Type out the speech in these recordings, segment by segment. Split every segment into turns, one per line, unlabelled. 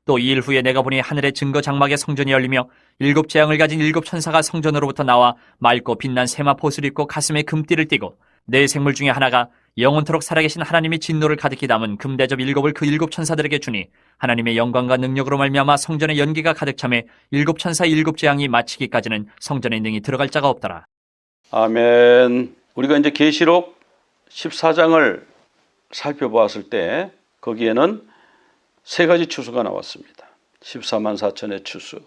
또 2일 후에 내가 보니 하늘의 증거 장막의 성전이 열리며 7 재앙을 가진 7 천사가 성전으로부터 나와 맑고 빛난 세마포 옷을 입고 가슴에 금띠를 띠고 네 생물 중에 하나가 영원토록 살아계신 하나님의 진노를 가득히 담은 금대접 7을 그 7 천사들에게 주니 하나님의 영광과 능력으로 말미암아 성전에 연기가 가득 차매 7 천사 7 재앙이 마치기까지는 성전에 능히 들어갈 자가 없더라.
아멘. 우리가 이제 계시록 14장을 살펴보았을 때 거기에는 3가지 추수가 나왔습니다. 14만 4천의 추수,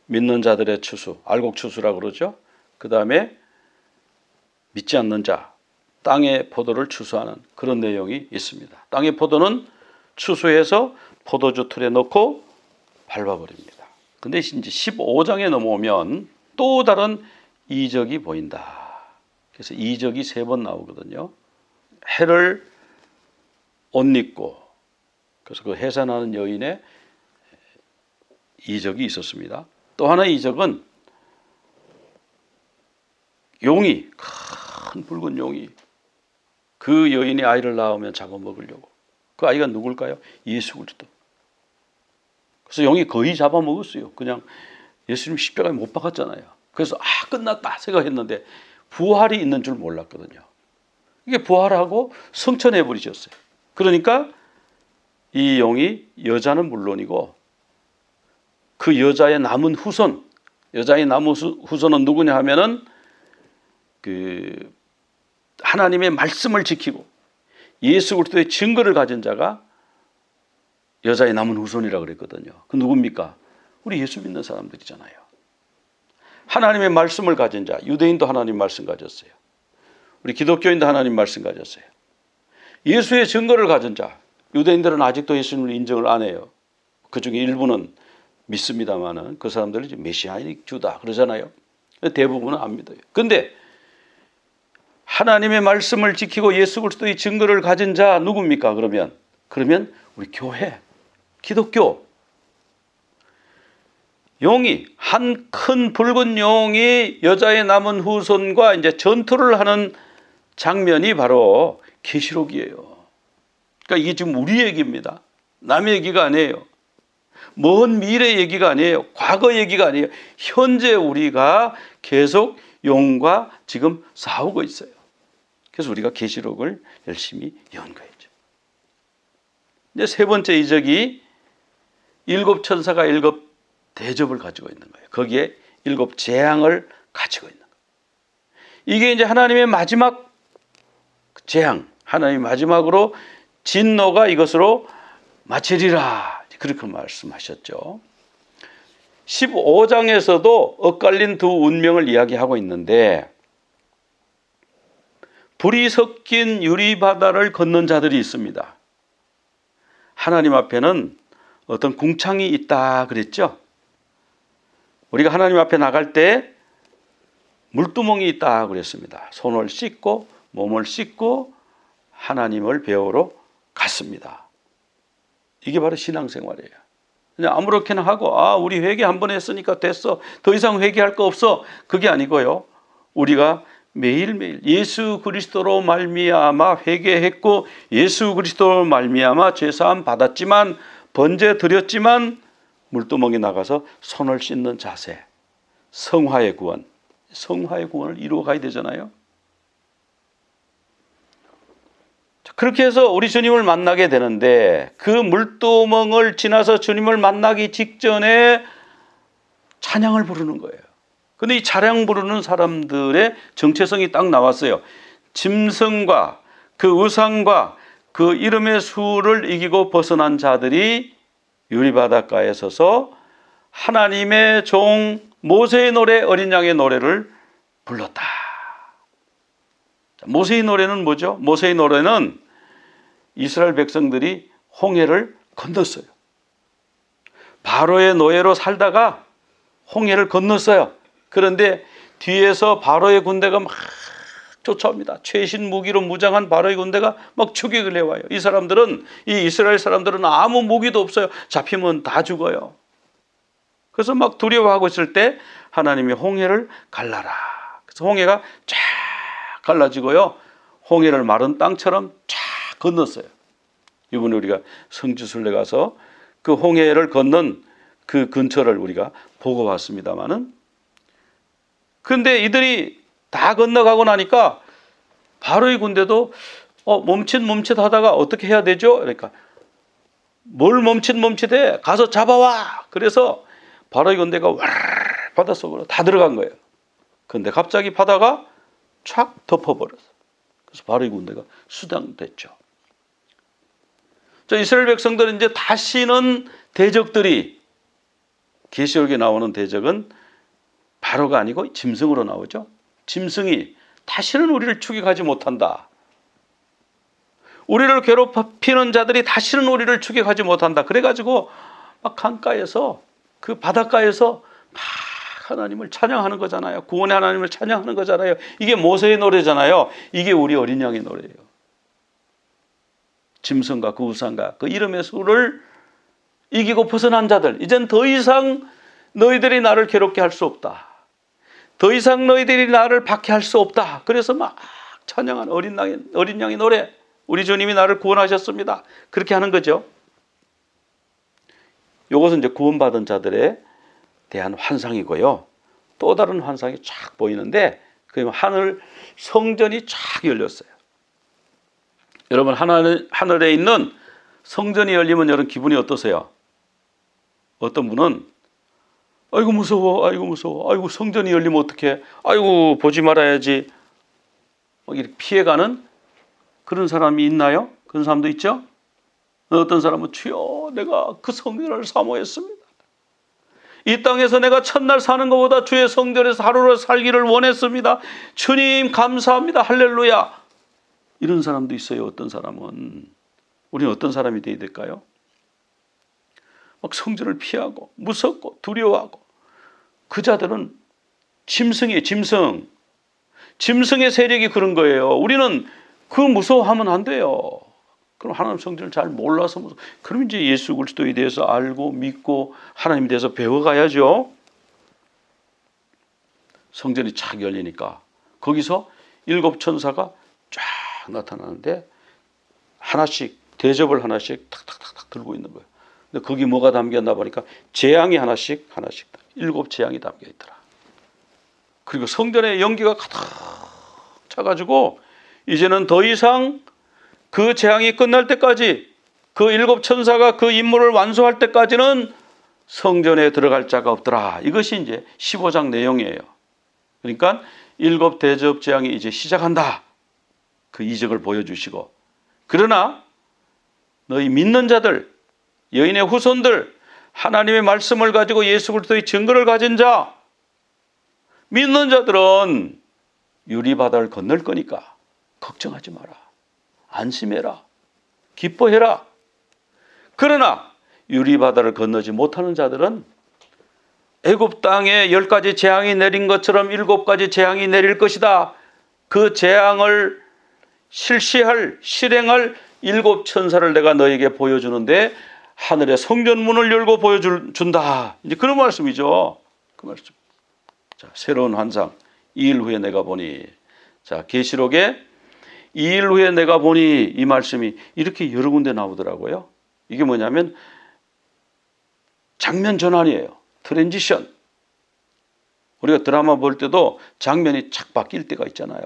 믿는 자들의 추수, 알곡 추수라고 그러죠. 그 다음에 믿지 않는 자, 땅의 포도를 추수하는 그런 내용이 있습니다. 땅의 포도는 추수해서 포도주 틀에 넣고 밟아버립니다. 근데 이제 15장에 넘어오면 또 다른 이적이 보인다. 그래서 이적이 3번 나오거든요. 해를 옷 입고, 그래서 그 해산하는 여인의 이적이 있었습니다. 또 하나의 이적은 용이, 큰 붉은 용이 그 여인이 아이를 낳으면 잡아먹으려고. 그 아이가 누굴까요? 예수 그리스도. 그래서 용이 거의 잡아먹었어요. 그냥 예수님 십자가에 못 박았잖아요. 그래서 끝났다 생각했는데 부활이 있는 줄 몰랐거든요. 이게 부활하고 성천해버리셨어요. 그러니까 이 용이 여자는 물론이고 그 여자의 남은 후손, 여자의 남은 후손은 누구냐 하면은 그 하나님의 말씀을 지키고 예수 그리스도의 증거를 가진 자가 여자의 남은 후손이라고 그랬거든요. 그 누굽니까? 우리 예수 믿는 사람들이잖아요. 하나님의 말씀을 가진 자, 유대인도 하나님 말씀 가졌어요. 우리 기독교인도 하나님 말씀 가졌어요. 예수의 증거를 가진 자, 유대인들은 아직도 예수님을 인정을 안 해요. 그 중에 일부는 믿습니다만은 그 사람들이 이제 메시아닉 주다 그러잖아요. 대부분은 안 믿어요. 근데 하나님의 말씀을 지키고 예수 그리스도의 증거를 가진 자 누굽니까? 그러면 우리 교회, 기독교. 용이, 한 큰 붉은 용이 여자의 남은 후손과 이제 전투를 하는 장면이 바로 계시록이에요. 그러니까 이게 지금 우리 얘기입니다. 남의 얘기가 아니에요. 먼 미래 얘기가 아니에요. 과거 얘기가 아니에요. 현재 우리가 계속 용과 지금 싸우고 있어요. 그래서 우리가 계시록을 열심히 연구했죠. 이제 3번째 이적이 7 천사가 7 대접을 가지고 있는 거예요. 거기에 7 재앙을 가지고 있는 거예요. 이게 이제 하나님의 마지막 재앙, 하나님의 마지막으로 진노가 이것으로 마치리라. 그렇게 말씀하셨죠. 15장에서도 엇갈린 두 운명을 이야기하고 있는데 불이 섞인 유리바다를 걷는 자들이 있습니다. 하나님 앞에는 어떤 궁창이 있다 그랬죠. 우리가 하나님 앞에 나갈 때 물두멍이 있다 그랬습니다. 손을 씻고 몸을 씻고 하나님을 배우러 갔습니다. 이게 바로 신앙생활이에요. 그냥 아무렇게나 하고 우리 회개 한번 했으니까 됐어. 더 이상 회개할 거 없어. 그게 아니고요. 우리가 매일매일 예수 그리스도로 말미암아 회개했고 예수 그리스도로 말미암아 죄사함 받았지만 번제 드렸지만 물두멍에 나가서 손을 씻는 자세, 성화의 구원을 이루어 가야 되잖아요. 그렇게 해서 우리 주님을 만나게 되는데 그 물두멍을 지나서 주님을 만나기 직전에 찬양을 부르는 거예요. 근데 이 찬양 부르는 사람들의 정체성이 딱 나왔어요. 짐승과 그 우상과 그 이름의 수를 이기고 벗어난 자들이 유리바닷가에 서서 하나님의 종 모세의 노래, 어린 양의 노래를 불렀다. 모세의 노래는 뭐죠? 모세의 노래는 이스라엘 백성들이 홍해를 건넜어요. 바로의 노예로 살다가 홍해를 건넜어요. 그런데 뒤에서 바로의 군대가 막 쫓아옵니다. 최신 무기로 무장한 바로의 군대가 막 추격을 해와요. 이 이스라엘 사람들은 아무 무기도 없어요. 잡히면 다 죽어요. 그래서 막 두려워하고 있을 때 하나님이 홍해를 갈라라. 그래서 홍해가 쫙 갈라지고요. 홍해를 마른 땅처럼 쫙 건넜어요. 이번에 우리가 성지순례 가서 그 그 홍해를 건넌 그 근처를 우리가 보고 왔습니다마는, 근데 이들이 다 건너가고 나니까 바로의 군대도 멈칫 하다가 어떻게 해야 되죠? 그러니까 뭘 멈칫해? 가서 잡아와. 그래서 바로의 군대가 와 바닷속으로 다 들어간 거예요. 근데 갑자기 바다가 촥 덮어버렸어. 그래서 바로의 군대가 수장됐죠. 이스라엘 백성들은 이제 다시는 대적들이, 계시록에 나오는 대적은 바로가 아니고 짐승으로 나오죠. 짐승이 다시는 우리를 추격하지 못한다. 우리를 괴롭히는 자들이 다시는 우리를 추격하지 못한다. 그래가지고 막 강가에서, 그 바닷가에서 막 하나님을 찬양하는 거잖아요. 구원의 하나님을 찬양하는 거잖아요. 이게 모세의 노래잖아요. 이게 우리 어린 양의 노래예요. 짐승과 그 우상과 그 이름의 수를 이기고 벗어난 자들, 이젠 더 이상 너희들이 나를 괴롭게 할 수 없다. 더 이상 너희들이 나를 박해할 수 없다. 그래서 막 찬양한 어린 양의 노래, 우리 주님이 나를 구원하셨습니다. 그렇게 하는 거죠. 이것은 이제 구원받은 자들에 대한 환상이고요. 또 다른 환상이 쫙 보이는데, 그 하늘 성전이 쫙 열렸어요. 여러분, 하늘에 있는 성전이 열리면 여러분 기분이 어떠세요? 어떤 분은 아이고 무서워, 아이고 성전이 열리면 어떡해, 아이고 보지 말아야지, 이렇게 피해가는 그런 사람이 있나요? 그런 사람도 있죠? 어떤 사람은 주여 내가 그 성전을 사모했습니다. 이 땅에서 내가 첫날 사는 것보다 주의 성전에서 하루를 살기를 원했습니다. 주님 감사합니다. 할렐루야. 이런 사람도 있어요. 어떤 사람은. 우리는 어떤 사람이 되어야 될까요? 막 성전을 피하고 무섭고 두려워하고, 그 자들은 짐승이에요. 짐승의 세력이 그런 거예요. 우리는 그 무서워하면 안 돼요. 그럼 하나님 성전을 잘 몰라서 그럼 이제 예수 그리스도에 대해서 알고 믿고 하나님에 대해서 배워가야죠. 성전이 착 열리니까 거기서 7 천사가 쫙 나타나는데 하나씩, 대접을 하나씩 탁탁탁탁 들고 있는 거예요. 근데 거기 뭐가 담겼나 보니까 재앙이 하나씩 7 재앙이 담겨 있더라. 그리고 성전에 연기가 가득 차가지고 이제는 더 이상 그 재앙이 끝날 때까지, 그 7 천사가 그 임무를 완수할 때까지는 성전에 들어갈 자가 없더라. 이것이 이제 15장 내용이에요. 그러니까 7 대접 재앙이 이제 시작한다. 그 이적을 보여주시고, 그러나 너희 믿는 자들, 여인의 후손들, 하나님의 말씀을 가지고 예수 그리스도의 증거를 가진 자, 믿는 자들은 유리바다를 건널 거니까 걱정하지 마라. 안심해라. 기뻐해라. 그러나 유리바다를 건너지 못하는 자들은 애굽 땅에 10가지 재앙이 내린 것처럼 7가지 재앙이 내릴 것이다. 그 재앙을 실행할 7 천사를 내가 너에게 보여주는데 하늘의 성전문을 열고 보여준다. 이제 그런 말씀이죠. 그 말씀. 자, 새로운 환상. 2일 후에 내가 보니. 자, 계시록에 2일 후에 내가 보니, 이 말씀이 이렇게 여러 군데 나오더라고요. 이게 뭐냐면 장면 전환이에요. 트랜지션. 우리가 드라마 볼 때도 장면이 착 바뀔 때가 있잖아요.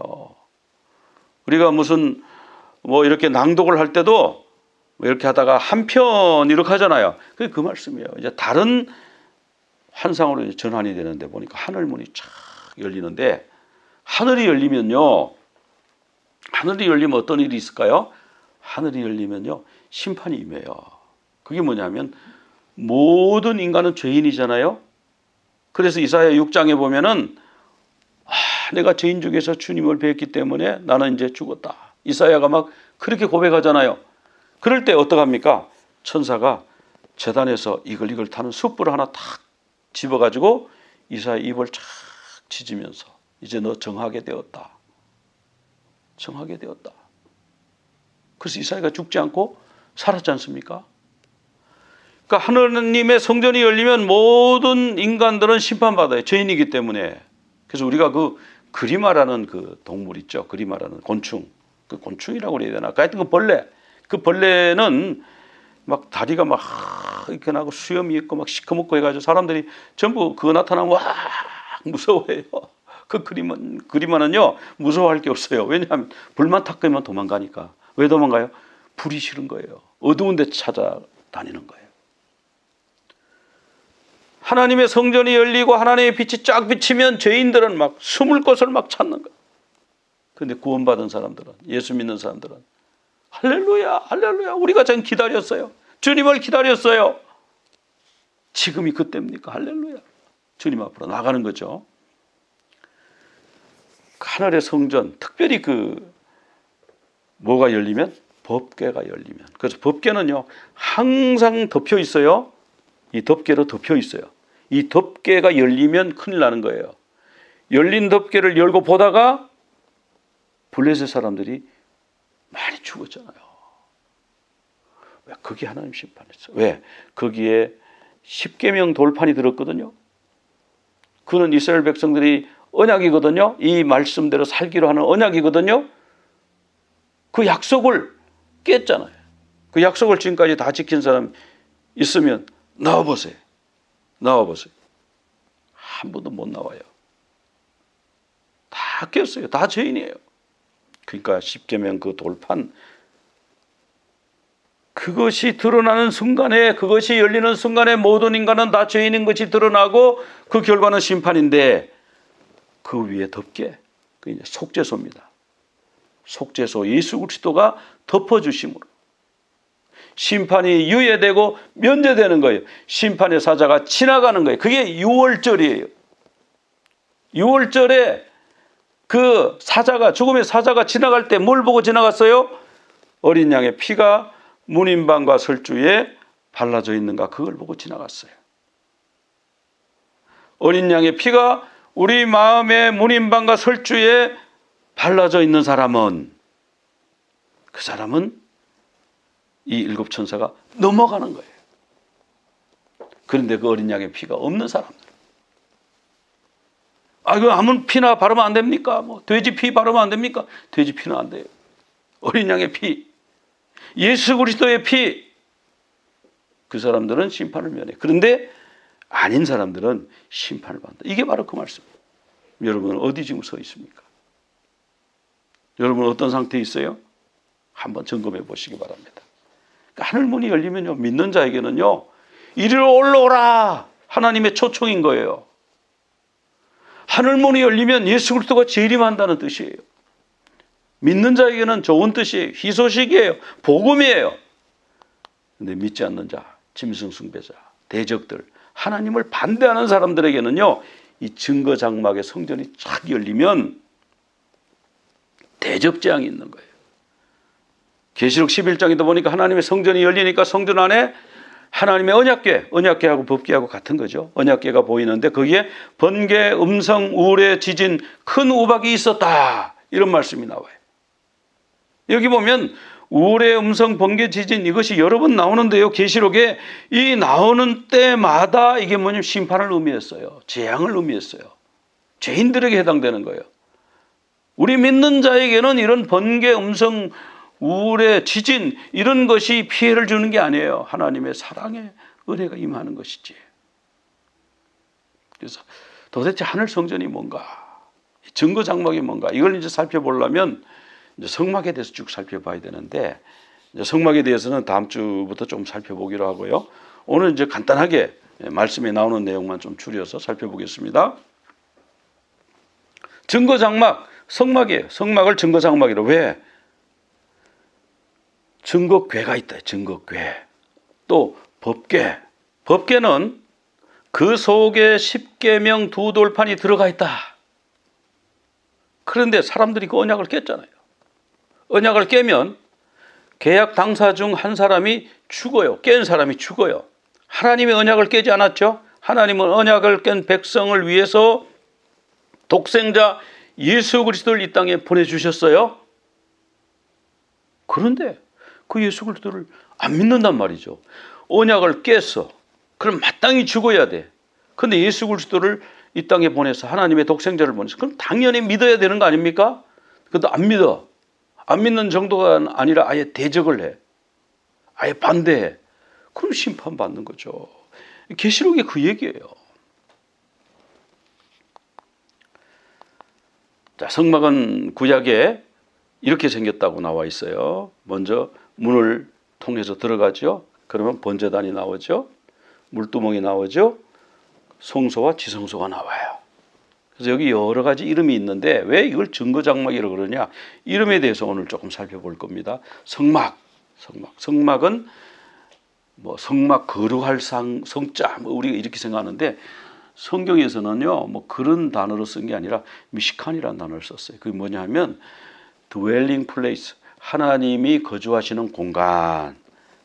우리가 무슨 이렇게 낭독을 할 때도 이렇게 하다가 한편 이렇게 하잖아요. 그게 그 말씀이에요. 이제 다른 환상으로 전환이 되는데 보니까 하늘 문이 착 열리는데, 하늘이 열리면요, 하늘이 열리면 어떤 일이 있을까요? 하늘이 열리면요, 심판이 임해요. 그게 뭐냐면 모든 인간은 죄인이잖아요. 그래서 이사야 6장에 보면은 내가 죄인 중에서 주님을 뵙기 때문에 나는 이제 죽었다. 이사야가 막 그렇게 고백하잖아요. 그럴 때 어떡합니까? 천사가 제단에서 이글 타는 숯불을 하나 탁 집어가지고 이사야 입을 착 찢으면서 이제 너 정하게 되었다. 정하게 되었다. 그래서 이사야가 죽지 않고 살았지 않습니까? 그러니까 하느님의 성전이 열리면 모든 인간들은 심판받아요. 죄인이기 때문에. 그래서 우리가 그 그리마라는 그 동물 있죠. 그리마라는 곤충. 그 곤충이라고 그래야 되나? 하여튼 그 벌레. 그 벌레는 막 다리가 막 이렇게 나고 수염이 있고 막 시커멓고 해가지고 사람들이 전부 그거 나타나면 와 무서워해요. 그 그림만은요 무서워할 게 없어요. 왜냐하면 불만 탁 끄면 도망가니까. 왜 도망가요? 불이 싫은 거예요. 어두운 데 찾아다니는 거예요. 하나님의 성전이 열리고 하나님의 빛이 쫙 비치면 죄인들은 막 숨을 곳을 막 찾는 거예요. 그런데 구원받은 사람들은, 예수 믿는 사람들은 할렐루야 할렐루야 우리가 전 기다렸어요. 주님을 기다렸어요. 지금이 그때입니까? 할렐루야. 주님 앞으로 나가는 거죠. 하늘의 성전, 특별히 뭐가 열리면? 법궤가 열리면. 그래서 법궤는요 항상 덮여 있어요. 이 덮개로 덮여 있어요. 이 덮개가 열리면 큰일 나는 거예요. 열린 덮개를 열고 보다가 블레셋 사람들이 많이 죽었잖아요. 왜? 거기 하나님 심판했어요. 왜? 거기에 십계명 돌판이 들었거든요. 그는 이스라엘 백성들이 언약이거든요. 이 말씀대로 살기로 하는 언약이거든요. 그 약속을 깼잖아요. 그 약속을 지금까지 다 지킨 사람 있으면 나와보세요. 나와보세요. 한 번도 못 나와요. 다 깼어요. 다 죄인이에요. 그러니까 십계명 그 돌판, 그것이 드러나는 순간에, 그것이 열리는 순간에 모든 인간은 다 죄인인 것이 드러나고 그 결과는 심판인데, 그 위에 덮개, 그 이제 속죄소입니다. 속죄소 예수 그리스도가 덮어주심으로 심판이 유예되고 면제되는 거예요. 심판의 사자가 지나가는 거예요. 그게 유월절이에요. 유월절에 그 사자가, 죽음의 사자가 지나갈 때 뭘 보고 지나갔어요? 어린 양의 피가 문인방과 설주에 발라져 있는가, 그걸 보고 지나갔어요. 어린 양의 피가 우리 마음의 문인방과 설주에 발라져 있는 사람은, 그 사람은 이 일곱 천사가 넘어가는 거예요. 그런데 그 어린 양의 피가 없는 사람들, 그 아무 피나 바르면 안 됩니까? 뭐 돼지 피 바르면 안 됩니까? 돼지 피는 안 돼요. 어린 양의 피, 예수 그리스도의 피, 그 사람들은 심판을 면해. 그런데 아닌 사람들은 심판을 받는다. 이게 바로 그 말씀이에요. 여러분은 어디 지금 서 있습니까? 여러분 어떤 상태에 있어요? 한번 점검해 보시기 바랍니다. 그러니까 하늘문이 열리면요, 믿는 자에게는요, 이리로 올라오라, 하나님의 초청인 거예요. 하늘문이 열리면 예수 그리스도가 재림한다는 뜻이에요. 믿는 자에게는 좋은 뜻이에요. 희소식이에요. 복음이에요. 그런데 믿지 않는 자, 짐승 숭배자, 대적들, 하나님을 반대하는 사람들에게는요, 이 증거 장막의 성전이 쫙 열리면 대접재앙이 있는 거예요. 계시록 11장에도 보니까 하나님의 성전이 열리니까 성전 안에 하나님의 언약궤하고 법궤하고 같은 거죠. 언약궤가 보이는데 거기에 번개, 음성, 우레, 지진, 큰 우박이 있었다, 이런 말씀이 나와요. 여기 보면 우레, 음성, 번개, 지진, 이것이 여러 번 나오는데요, 계시록에 이 나오는 때마다 이게 뭐냐면 심판을 의미했어요. 재앙을 의미했어요. 죄인들에게 해당되는 거예요. 우리 믿는 자에게는 이런 번개, 음성, 우레, 지진, 이런 것이 피해를 주는 게 아니에요. 하나님의 사랑의 은혜가 임하는 것이지. 그래서 도대체 하늘 성전이 뭔가, 증거 장막이 뭔가, 이걸 이제 살펴보려면 이제 성막에 대해서 쭉 살펴봐야 되는데, 이제 성막에 대해서는 다음 주부터 좀 살펴보기로 하고요. 오늘 이제 간단하게 말씀에 나오는 내용만 좀 줄여서 살펴보겠습니다. 증거 장막, 성막이에요. 성막을 증거 장막이라고. 왜? 증거궤가 있다. 증거궤. 또 법궤. 법궤는 그 속에 십계명 두 돌판이 들어가 있다. 그런데 사람들이 그 언약을 깼잖아요. 언약을 깨면 계약 당사 중 한 사람이 죽어요. 깬 사람이 죽어요. 하나님의 언약을 깨지 않았죠. 하나님은 언약을 깬 백성을 위해서 독생자 예수 그리스도를 이 땅에 보내주셨어요. 그런데 그 예수 그리스도를 안 믿는단 말이죠. 언약을 깼어. 그럼 마땅히 죽어야 돼. 그런데 예수 그리스도를 이 땅에 보내서 하나님의 독생자를 보내서, 그럼 당연히 믿어야 되는 거 아닙니까? 그런데 안 믿어. 안 믿는 정도가 아니라 아예 대적을 해. 아예 반대해. 그럼 심판받는 거죠. 계시록이 그 얘기예요. 자, 성막은 구약에 이렇게 생겼다고 나와 있어요. 먼저 문을 통해서 들어가죠. 그러면 번제단이 나오죠. 물두멍이 나오죠. 성소와 지성소가 나와요. 그래서 여기 여러 가지 이름이 있는데 왜 이걸 증거장막이라고 그러냐? 이름에 대해서 오늘 조금 살펴볼 겁니다. 성막은 뭐 성막 거룩할 성자 뭐 우리가 이렇게 생각하는데 성경에서는요 뭐 그런 단어로 쓴 게 아니라 미시칸이라는 단어를 썼어요. 그게 뭐냐면 dwelling place, 하나님이 거주하시는 공간.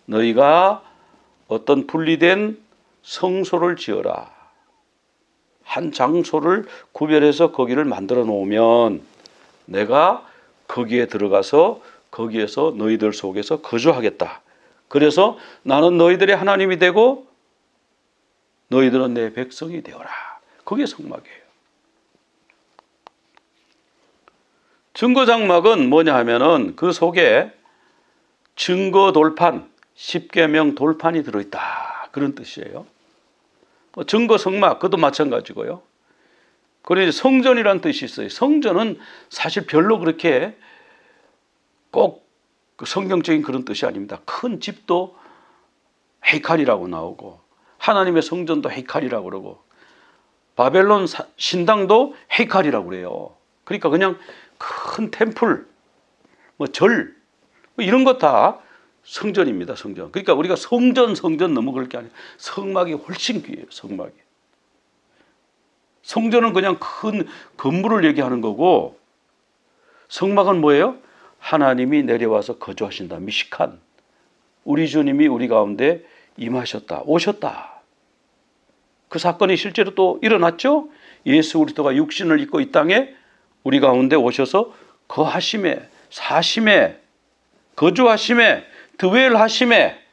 너희가 어떤 분리된 성소를 지어라. 한 장소를 구별해서 거기를 만들어 놓으면 내가 거기에 들어가서 거기에서 너희들 속에서 거주하겠다. 그래서 나는 너희들의 하나님이 되고 너희들은 내 백성이 되어라. 그게 성막이에요. 증거장막은 뭐냐 하면은 그 속에 증거 돌판, 십계명 돌판이 들어있다. 그런 뜻이에요. 증거 성막, 그것도 마찬가지고요. 그리고 성전이라는 뜻이 있어요. 성전은 사실 별로 그렇게 꼭 성경적인 그런 뜻이 아닙니다. 큰 집도 헤이칼이라고 나오고 하나님의 성전도 헤이칼이라고 그러고 바벨론 신당도 헤이칼이라고 그래요. 그러니까 그냥 큰 템플, 뭐 절, 뭐 이런 것 다 성전입니다. 성전. 그러니까 우리가 성전 너무 그럴 게 아니에요. 성막이 훨씬 귀해요. 성막이. 성전은 그냥 큰 건물을 얘기하는 거고 성막은 뭐예요? 하나님이 내려와서 거주하신다. 미시칸. 우리 주님이 우리 가운데 임하셨다. 오셨다. 그 사건이 실제로 또 일어났죠? 예수 그리스도가 육신을 입고 이 땅에 우리 가운데 오셔서 거하심에, 사심에, 거주하심에, 드웰하심에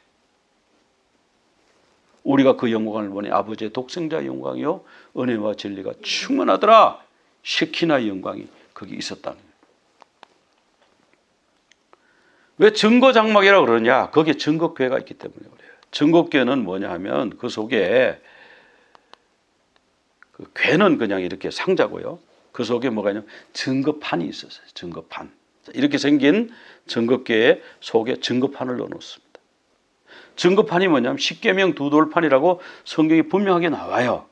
우리가 그 영광을 보니 아버지의 독생자의 영광이요 은혜와 진리가 충만하더라. 쉐키나의 영광이 거기 있었다는 거예요. 왜 증거장막이라고 그러냐? 거기에 증거궤가 있기 때문에 그래요. 증거궤는 뭐냐 하면 그 속에 그 궤는 그냥 이렇게 상자고요. 그 속에 뭐가 있냐면 증거판이 있었어요. 증거판. 이렇게 생긴 증거궤 속에 증거판을 넣어놓습니다. 증거판이 뭐냐면 십계명 두 돌판이라고 성경이 분명하게 나와요.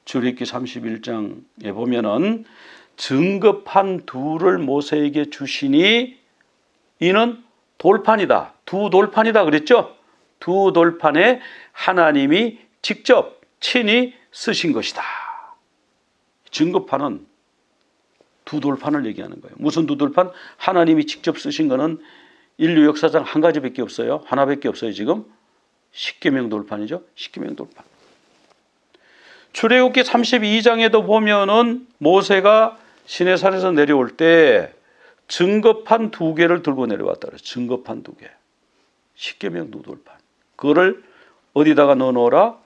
출애굽기 31장에 보면은 증거판 둘을 모세에게 주시니 이는 돌판이다. 두 돌판이다 그랬죠? 두 돌판에 하나님이 직접 친히 쓰신 것이다. 증거판은 두 돌판을 얘기하는 거예요. 무슨 두 돌판? 하나님이 직접 쓰신 거는 인류 역사상 한 가지밖에 없어요. 하나밖에 없어요. 지금 십계명 돌판이죠. 십계명 돌판. 출애굽기 32장에도 보면은 모세가 시내산에서 내려올 때 증거판 두 개를 들고 내려왔다 그래요. 증거판 두 개. 십계명 두 돌판. 그거를 어디다가 넣어놓으라?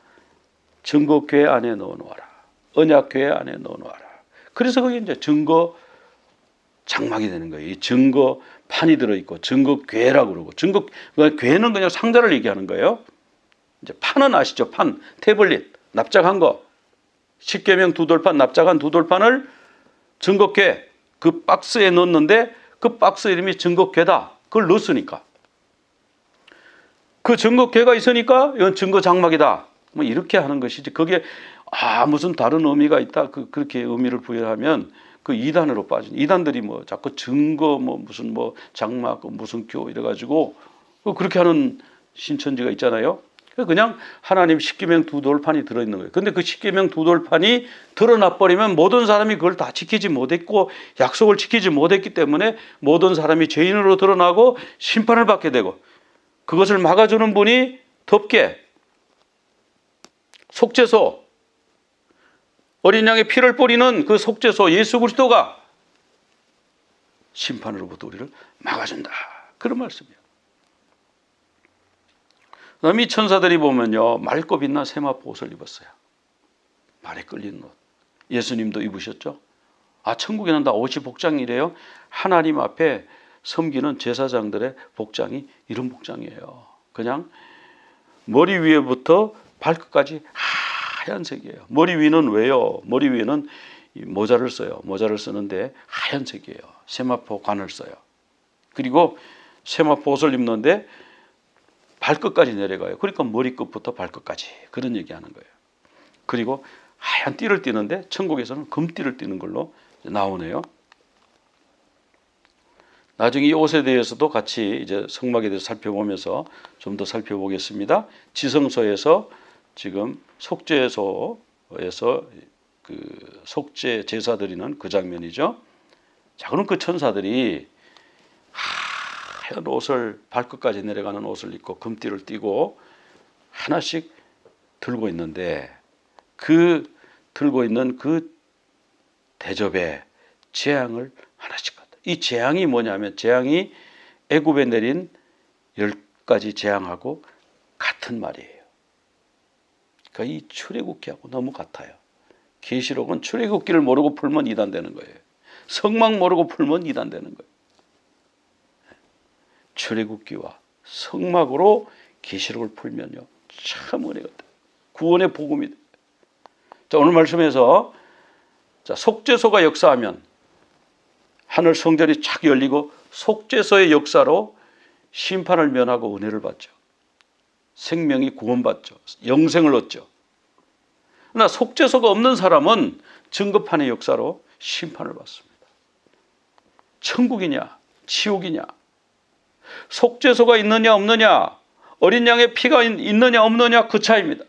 증거궤 안에 넣어놓아라. 언약궤 안에 넣어놓아라. 그래서 그게 이제 증거 장막이 되는 거예요. 이 증거판이 들어있고 증거궤라고 그러고 괴는 그냥 상자를 얘기하는 거예요. 이제 판은 아시죠? 판, 태블릿, 납작한 거. 십계명 두 돌판, 납작한 두 돌판을 증거궤 그 박스에 넣었는데 그 박스 이름이 증거궤다. 그걸 넣었으니까. 그 증거궤가 있으니까 이건 증거장막이다. 뭐 이렇게 하는 것이지. 그게 무슨 다른 의미가 있다. 그렇게 의미를 부여하면 그 이단으로 빠진 이단들이 뭐 자꾸 증거 뭐 무슨 뭐 장막 무슨 교 이래가지고 그렇게 하는 신천지가 있잖아요. 그냥 하나님 십계명 두 돌판이 들어있는 거예요. 근데 그 십계명 두 돌판이 드러나 버리면 모든 사람이 그걸 다 지키지 못했고 약속을 지키지 못했기 때문에 모든 사람이 죄인으로 드러나고 심판을 받게 되고 그것을 막아주는 분이 덮게 속죄소 어린 양의 피를 뿌리는 그 속죄소 예수 그리스도가 심판으로부터 우리를 막아준다. 그런 말씀이에요. 그다음에 이 천사들이 보면요 맑고 빛난 세마포 옷을 입었어요. 말에 끌리는 옷. 예수님도 입으셨죠. 천국에는 다 옷이 복장이래요. 하나님 앞에 섬기는 제사장들의 복장이 이런 복장이에요. 그냥 머리 위에부터 발끝까지 하얀색이에요. 머리 위는 왜요? 머리 위에는 이 모자를 써요. 모자를 쓰는데 하얀색이에요. 세마포 관을 써요. 그리고 세마포 옷을 입는데 발끝까지 내려가요. 그러니까 머리끝부터 발끝까지 그런 얘기하는 거예요. 그리고 하얀 띠를 띠는데 천국에서는 금띠를 띠는 걸로 나오네요. 나중에 이 옷에 대해서도 같이 이제 성막에 대해서 살펴보면서 좀 더 살펴보겠습니다. 지성소에서 지금 속죄소에서 그 속죄 제사 드리는 그 장면이죠. 자, 그럼 그 천사들이 하얀 옷을 발끝까지 내려가는 옷을 입고 금띠를 띠고 하나씩 들고 있는데 그 들고 있는 그 대접에 재앙을 하나씩 갖다. 이 재앙이 뭐냐면 재앙이 애굽에 내린 10가지 재앙하고 같은 말이에요. 그러니까 이 출애굽기하고 너무 같아요. 계시록은 출애굽기를 모르고 풀면 이단되는 거예요. 성막 모르고 풀면 이단되는 거예요. 출애굽기와 성막으로 계시록을 풀면요 참 은혜가 돼요. 구원의 복음이 돼요. 자, 오늘 말씀에서 자, 속죄소가 역사하면 하늘 성전이 착 열리고 속죄소의 역사로 심판을 면하고 은혜를 받죠. 생명이 구원받죠. 영생을 얻죠. 그러나 속죄소가 없는 사람은 증거판의 역사로 심판을 받습니다. 천국이냐 지옥이냐, 속죄소가 있느냐 없느냐, 어린 양의 피가 있느냐 없느냐 그 차이입니다.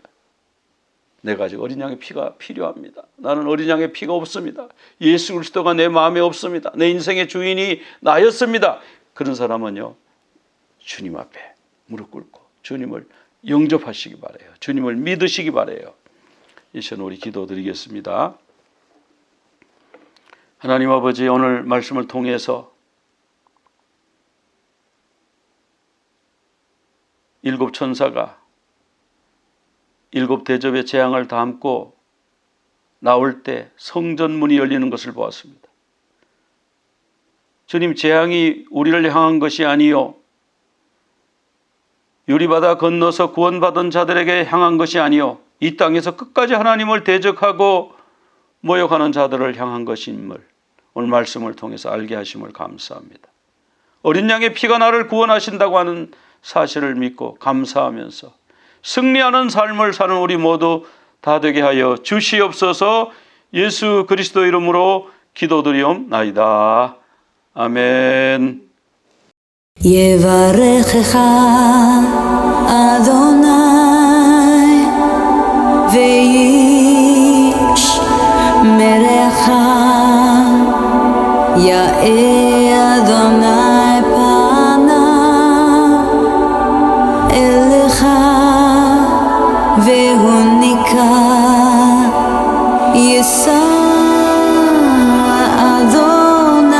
내가 아직 어린 양의 피가 필요합니다. 나는 어린 양의 피가 없습니다. 예수 그리스도가 내 마음에 없습니다. 내 인생의 주인이 나였습니다. 그런 사람은요 주님 앞에 무릎 꿇고 주님을 영접하시기 바라요. 주님을 믿으시기 바라요. 이 시간 우리 기도드리겠습니다. 하나님 아버지, 오늘 말씀을 통해서 7 천사가 7 대접의 재앙을 담고 나올 때 성전 문이 열리는 것을 보았습니다. 주님, 재앙이 우리를 향한 것이 아니요 유리바다 건너서 구원받은 자들에게 향한 것이 아니요 이 땅에서 끝까지 하나님을 대적하고 모욕하는 자들을 향한 것임을 오늘 말씀을 통해서 알게 하심을 감사합니다. 어린 양의 피가 나를 구원하신다고 하는 사실을 믿고 감사하면서 승리하는 삶을 사는 우리 모두 다 되게 하여 주시옵소서. 예수 그리스도 이름으로 기도드리옵나이다. 아멘.
יברכך אדוני וישמרך, יאר אדוני פניו אליך והוניקה, יישא אדוני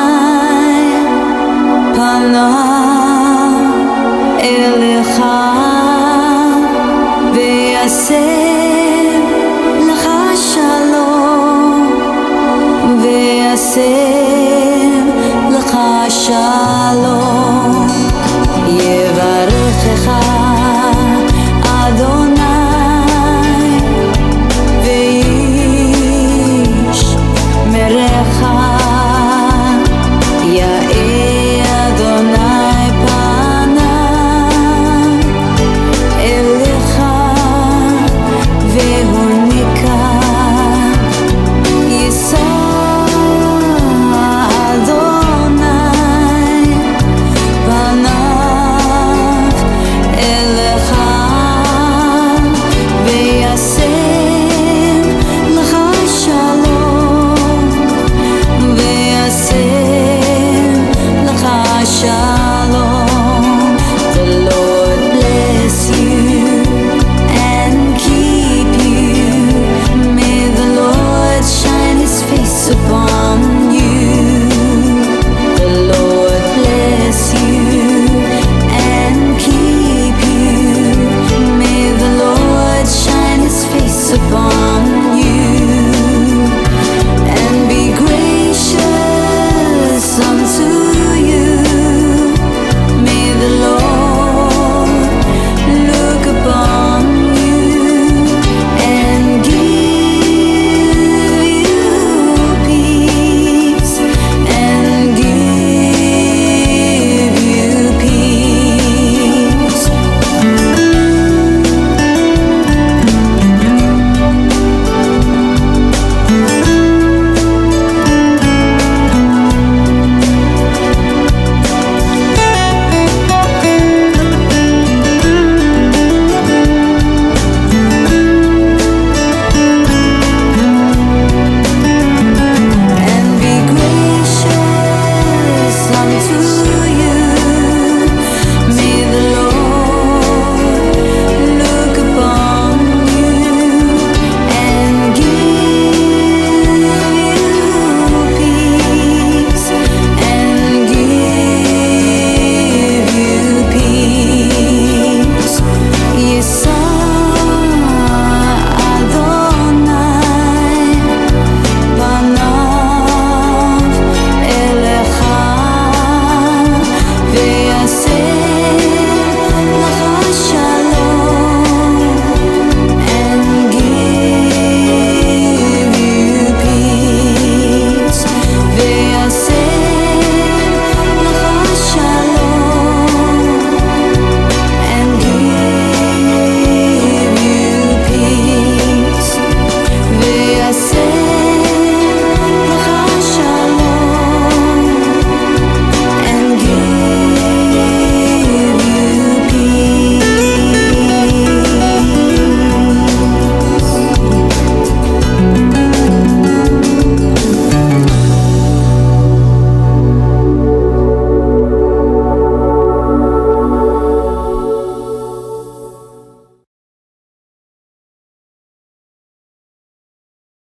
פניו אליך ויעשה לך שלום, ויעשה לך שלום.